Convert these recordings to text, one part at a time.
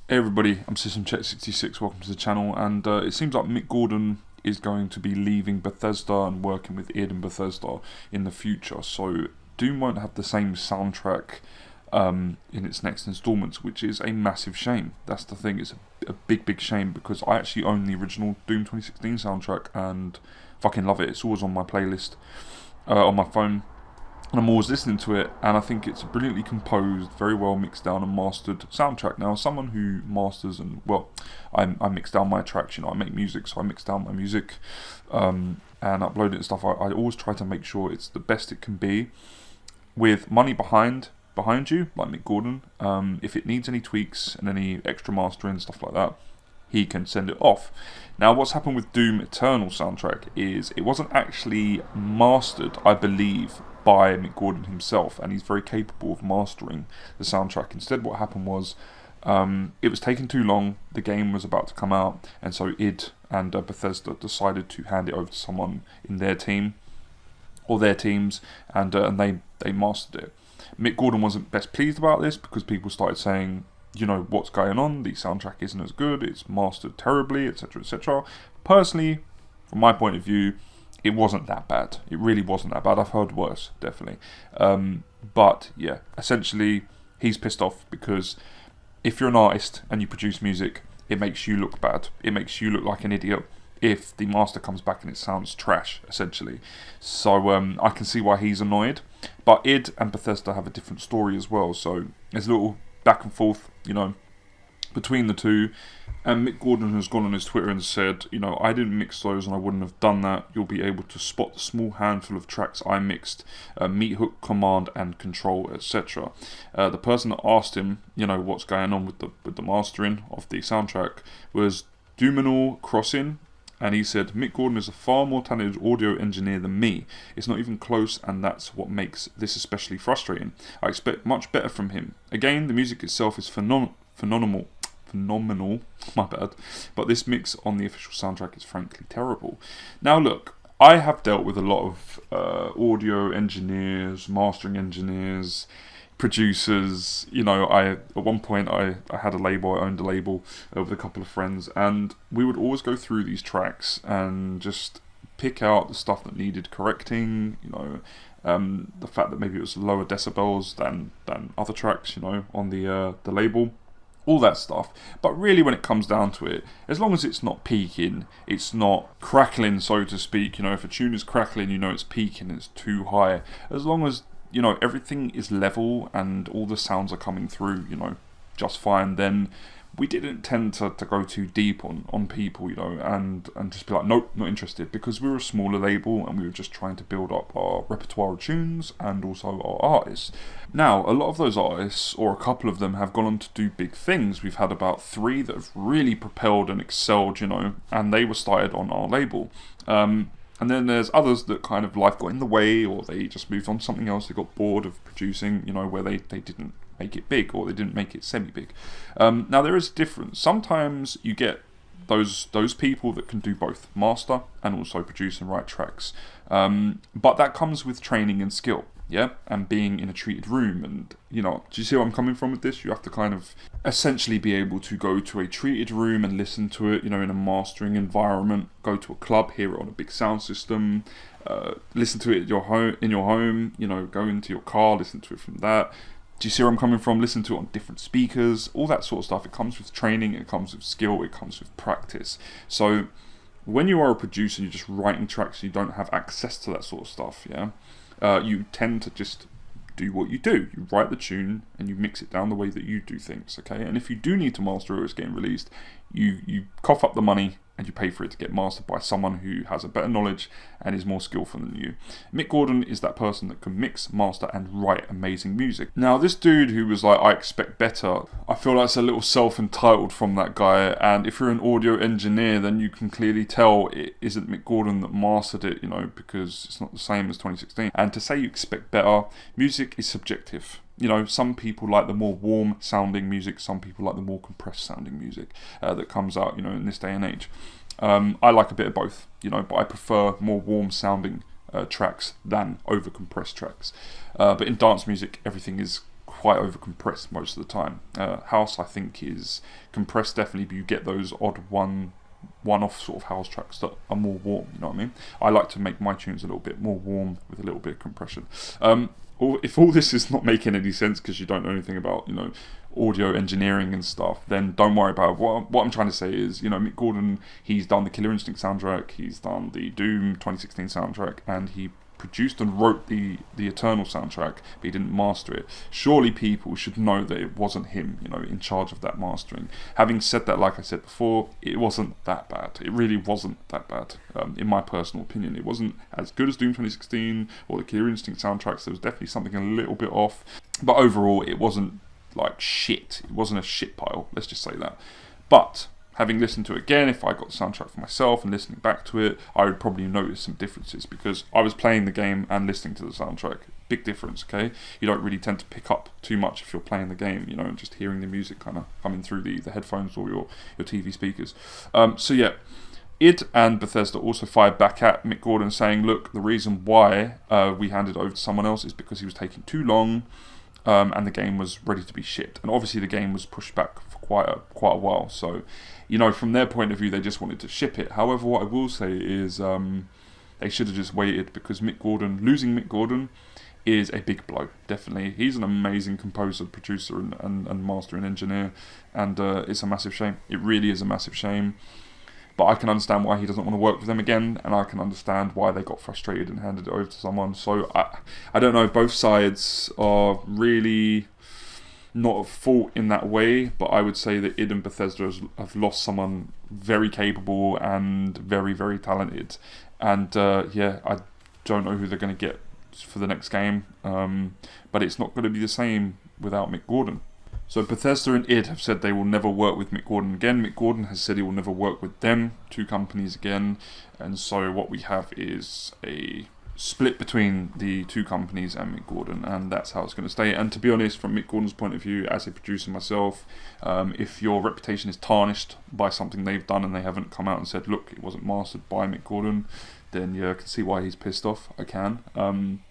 Hey everybody, I'm System Check 66. Welcome to the channel. And it seems like Mick Gordon is going to be leaving Bethesda and working with id and Bethesda in the future. So Doom won't have the same soundtrack in its next installments, which is a massive shame. That's the thing. It's a big shame because I actually own the original Doom 2016 soundtrack and fucking love it. It's always on my playlist on my phone. And I'm always listening to it, and I think it's a brilliantly composed, very well mixed down and mastered soundtrack. Now, as someone who masters and, well, I mix down my tracks, I make music, so I mix down my music and upload it and stuff. I always try to make sure it's the best it can be with money behind you, like Mick Gordon. If it needs any tweaks and any extra mastering, stuff like that, he can send it off. Now, what's happened with Doom Eternal soundtrack is it wasn't actually mastered, I believe, by Mick Gordon himself, and he's very capable of mastering the soundtrack. Instead, what happened was it was taking too long. The game was about to come out, and so id and Bethesda decided to hand it over to someone in their team or their teams, and they mastered it. Mick Gordon wasn't best pleased about this because people started saying, what's going on? The soundtrack isn't as good. It's mastered terribly, etc., etc. Personally, from my point of view, it wasn't that bad. It really wasn't that bad. I've heard worse, definitely. But yeah, essentially, he's pissed off because if you're an artist and you produce music, it makes you look bad. It makes you look like an idiot if the master comes back and it sounds trash, essentially. So I can see why he's annoyed. But id and Bethesda have a different story as well. So there's a little back and forth, between the two. And Mick Gordon has gone on his Twitter and said, I didn't mix those and I wouldn't have done that. You'll be able to spot the small handful of tracks I mixed, meat hook, command and control, etc. The person that asked him, what's going on with the mastering of the soundtrack was Doominal Crossing. And he said, Mick Gordon is a far more talented audio engineer than me. It's not even close, and that's what makes this especially frustrating. I expect much better from him. Again, the music itself is phenomenal, my bad, but this mix on the official soundtrack is frankly terrible. Now look, I have dealt with a lot of audio engineers, mastering engineers, producers. At one point I had a label. I owned a label with a couple of friends, and we would always go through these tracks and just pick out the stuff that needed correcting. The fact that maybe it was lower decibels than other tracks, on the label. All that stuff. But really, when it comes down to it, as long as it's not peaking, it's not crackling, so to speak. If a tune is crackling, it's peaking, it's too high. As long as everything is level and all the sounds are coming through, just fine, then we didn't tend to go too deep on people, and just be like, nope, not interested, because we were a smaller label and we were just trying to build up our repertoire of tunes and also our artists. Now, a lot of those artists, or a couple of them, have gone on to do big things. We've had about 3 that have really propelled and excelled, and they were started on our label. And then there's others that kind of life got in the way, or they just moved on to something else. They got bored of producing, where they didn't make it big, or they didn't make it semi-big. Now there is a difference. Sometimes you get those people that can do both, master and also produce and write tracks. But that comes with training and skill. Yeah, and being in a treated room, and do you see where I'm coming from with this? You have to kind of essentially be able to go to a treated room and listen to it, in a mastering environment. Go to a club, hear it on a big sound system, listen to it in your home. Go into your car, listen to it from that. Do you see where I'm coming from? Listen to it on different speakers, all that sort of stuff. It comes with training, it comes with skill, it comes with practice. So when you are a producer, you're just writing tracks, you don't have access to that sort of stuff. Yeah. You tend to just do what you do. You write the tune and you mix it down the way that you do things, okay? And if you do need to master it or it's getting released, you cough up the money and you pay for it to get mastered by someone who has a better knowledge and is more skillful than you. Mick Gordon is that person that can mix, master and write amazing music. Now this dude who was like, I expect better, I feel like it's a little self-entitled from that guy, and if you're an audio engineer then you can clearly tell it isn't Mick Gordon that mastered it, because it's not the same as 2016. And to say you expect better, music is subjective. Some people like the more warm sounding music, some people like the more compressed sounding music that comes out, in this day and age. I like a bit of both, but I prefer more warm sounding tracks than over compressed tracks. But in dance music, everything is quite over compressed most of the time. House, I think, is compressed definitely, but you get those odd one-off sort of house tracks that are more warm, you know what I mean? I like to make my tunes a little bit more warm with a little bit of compression. If all this is not making any sense because you don't know anything about, audio engineering and stuff, then don't worry about it. What I'm trying to say is, Mick Gordon, he's done the Killer Instinct soundtrack, he's done the Doom 2016 soundtrack, and he produced and wrote the Eternal soundtrack, but he didn't master it. Surely people should know that it wasn't him, in charge of that mastering. Having said that, like I said before, it wasn't that bad. It really wasn't that bad, in my personal opinion. It wasn't as good as Doom 2016 or the Killer Instinct soundtracks. There was definitely something a little bit off, but overall it wasn't like shit. It wasn't a shit pile, let's just say that. But having listened to it again, if I got the soundtrack for myself and listening back to it, I would probably notice some differences because I was playing the game and listening to the soundtrack. Big difference, okay? You don't really tend to pick up too much if you're playing the game, and just hearing the music kind of coming through the headphones or your TV speakers. So yeah, id and Bethesda also fired back at Mick Gordon saying, look, the reason why we handed it over to someone else is because he was taking too long, and the game was ready to be shipped. And obviously the game was pushed back for quite a while. So, from their point of view, they just wanted to ship it. However, what I will say is they should have just waited because losing Mick Gordon is a big blow, definitely. He's an amazing composer, producer, and master and engineer. And it's a massive shame. It really is a massive shame. But I can understand why he doesn't want to work with them again, and I can understand why they got frustrated and handed it over to someone. So I don't know, both sides are really not at fault in that way, but I would say that id and Bethesda have lost someone very capable and very, very talented. And I don't know who they're going to get for the next game, but it's not going to be the same without Mick Gordon. So Bethesda and id have said they will never work with Mick Gordon again. Mick Gordon has said he will never work with them, two companies again. And so what we have is a split between the two companies and Mick Gordon, and that's how it's going to stay. And to be honest, from Mick Gordon's point of view, as a producer myself, if your reputation is tarnished by something they've done and they haven't come out and said, look, it wasn't mastered by Mick Gordon, then I can see why he's pissed off. I can.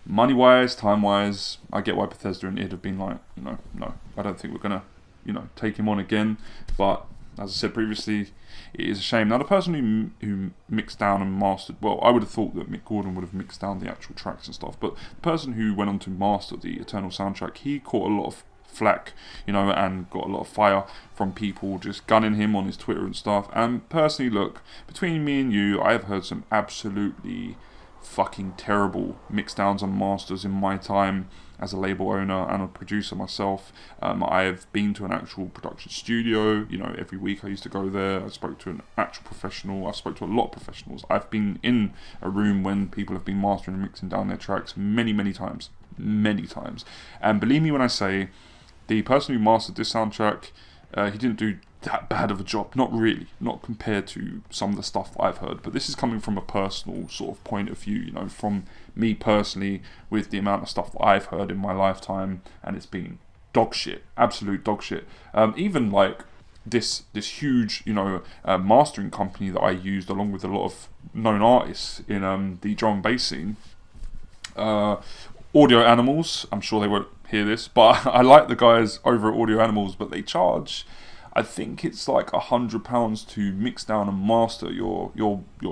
Money-wise, time-wise, I get why Bethesda and id have been like, no, I don't think we're going to, take him on again. But as I said previously, it is a shame. Now, the person who mixed down and mastered, well, I would have thought that Mick Gordon would have mixed down the actual tracks and stuff, but the person who went on to master the Eternal soundtrack, he caught a lot of flack, and got a lot of fire from people just gunning him on his Twitter and stuff. And personally, look, between me and you, I have heard some absolutely fucking terrible mix downs and masters in my time as a label owner and a producer myself. I've been to an actual production studio, every week I used to go there. I spoke to an actual professional. I spoke to a lot of professionals. I've been in a room when people have been mastering and mixing down their tracks many times. And believe me when I say, the person who mastered this soundtrack, he didn't do that bad of a job. Not really. Not compared to some of the stuff I've heard. But this is coming from a personal sort of point of view, from me personally, with the amount of stuff that I've heard in my lifetime, and it's been dog shit. Absolute dog shit. Even like this huge, mastering company that I used along with a lot of known artists in the drum and bass scene. Audio Animals, I'm sure they won't hear this, but I like the guys over at Audio Animals, but they charge, I think it's like £100 to mix down and master your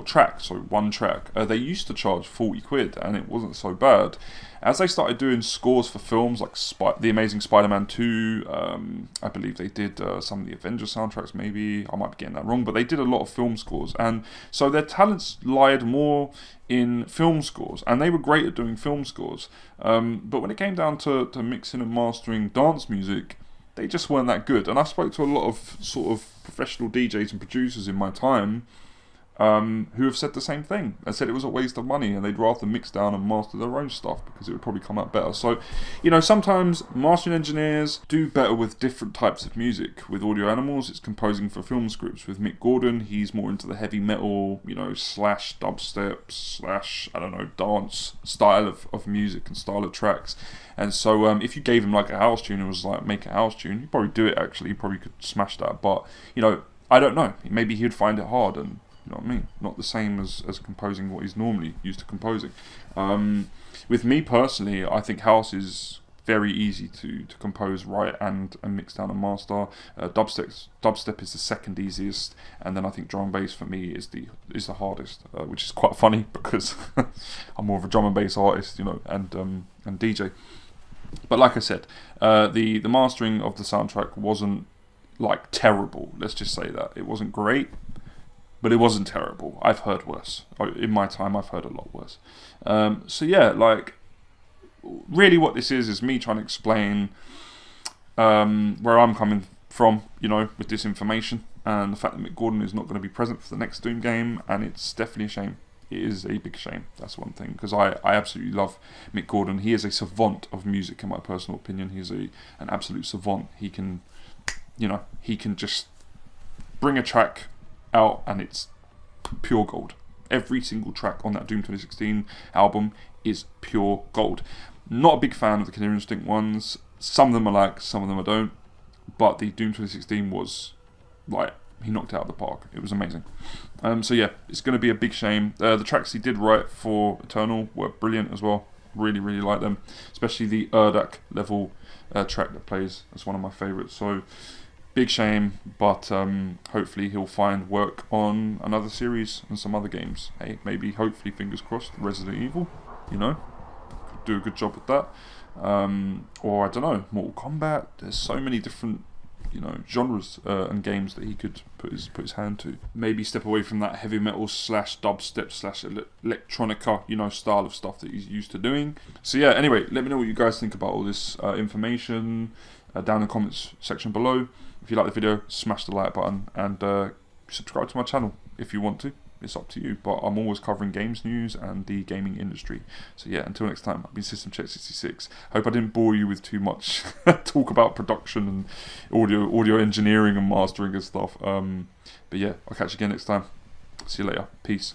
track, so one track. They used to charge 40 quid, and it wasn't so bad. As they started doing scores for films like The Amazing Spider-Man 2, I believe they did some of the Avengers soundtracks, maybe, I might be getting that wrong, but they did a lot of film scores, and so their talents lied more in film scores, and they were great at doing film scores, but when it came down to mixing and mastering dance music, they just weren't that good. And I spoke to a lot of sort of professional DJs and producers in my time who have said the same thing. They said it was a waste of money and they'd rather mix down and master their own stuff because it would probably come out better. So, sometimes mastering engineers do better with different types of music. With Audio Animals, it's composing for film scripts. With Mick Gordon, he's more into the heavy metal, slash dubstep, I don't know, dance style of music and style of tracks. And so if you gave him like a house tune and was like, make a house tune, he'd probably do it actually. He probably could smash that. But, I don't know. Maybe he'd find it hard and, you know what I mean? Not the same as composing what he's normally used to composing. With me personally, I think house is very easy to compose, write, and mix down and master. Dubstep is the second easiest, and then I think drum and bass for me is the hardest, which is quite funny because I'm more of a drum and bass artist, you know, and DJ. But like I said, the mastering of the soundtrack wasn't like terrible. Let's just say that it wasn't great, but it wasn't terrible. I've heard worse. In my time, I've heard a lot worse. So yeah, like, really what this is me trying to explain where I'm coming from, you know, with this information, and the fact that Mick Gordon is not going to be present for the next Doom game, and it's definitely a shame. It is a big shame, that's one thing, because I absolutely love Mick Gordon. He is a savant of music, in my personal opinion. He's an absolute savant. He can, you know, he can just bring a track out and it's pure gold. Every single track on that Doom 2016 album is pure gold. Not a big fan of the Killer Instinct ones. Some of them I like, some of them I don't. But the Doom 2016 was, like, he knocked it out of the park. It was amazing. So yeah, it's going to be a big shame. The tracks he did write for Eternal were brilliant as well. Really, really like them. Especially the Urdak level track that plays. That's one of my favourites. So, big shame, but hopefully he'll find work on another series and some other games. Hey, maybe, hopefully, fingers crossed, Resident Evil, you know, could do a good job with that. Or, I don't know, Mortal Kombat. There's so many different, you know, genres and games that he could put his hand to. Maybe step away from that heavy metal / dubstep / electronica, you know, style of stuff that he's used to doing. So yeah, anyway, let me know what you guys think about all this information down in the comments section below. If you like the video, smash the like button and subscribe to my channel if you want to. It's up to you, but I'm always covering games news and the gaming industry. So yeah, until next time, I've been System Check 66. Hope I didn't bore you with too much talk about production and audio engineering and mastering and stuff. But yeah, I'll catch you again next time. See you later. Peace.